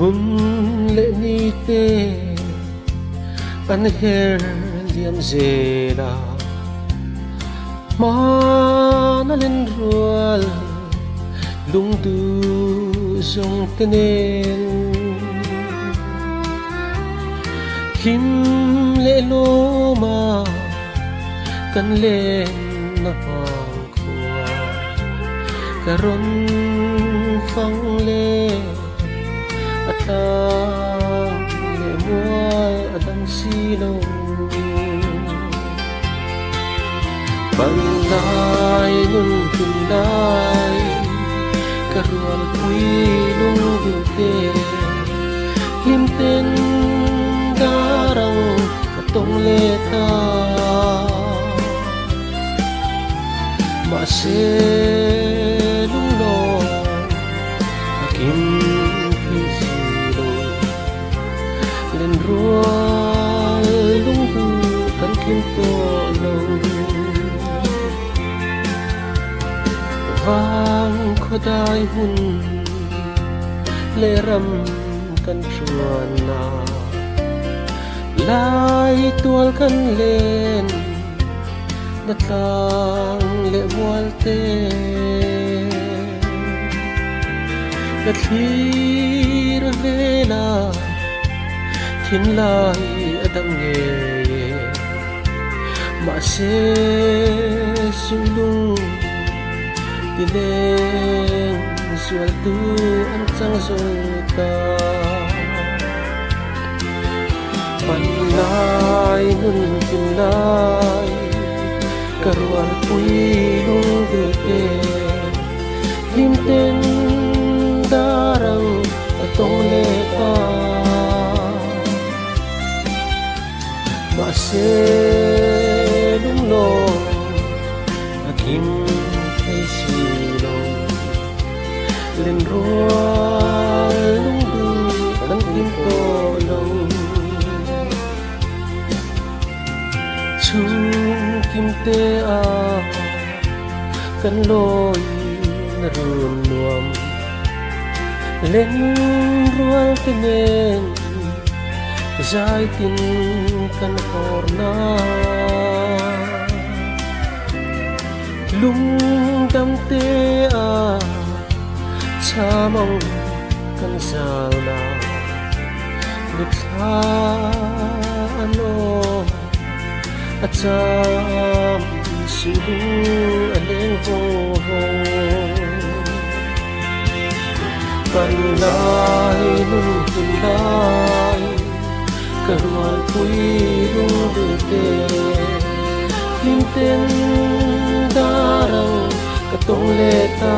hun le ni te an her liam zela ma na len rual lung tu zong tenen kim le lo ma kan len na hang khua karon phang le atang le mual adang silo banlay nun pinday karual kui lung dute himten darang katong leta maselung lo akim kisilo len rual lung du kan kinto lo vang khodai hun le ram kan chuan na lai tual kan len na tlang le mual te na thlir vela thin lai adang nge ma se sulung dileng sual tu an chang zota panlay nun pinlay karual pui lung dute himten darang atong leta maselung lo akim kay silong len rual lung du kan kinto long chung kim te a kan loi na run nuam len rual tenen zai tin kan horna lung dam te a chamang kan salna nikha ano acham silu aleng ho ho panlay nun pinlay karual pui lung dute himten darang katong leta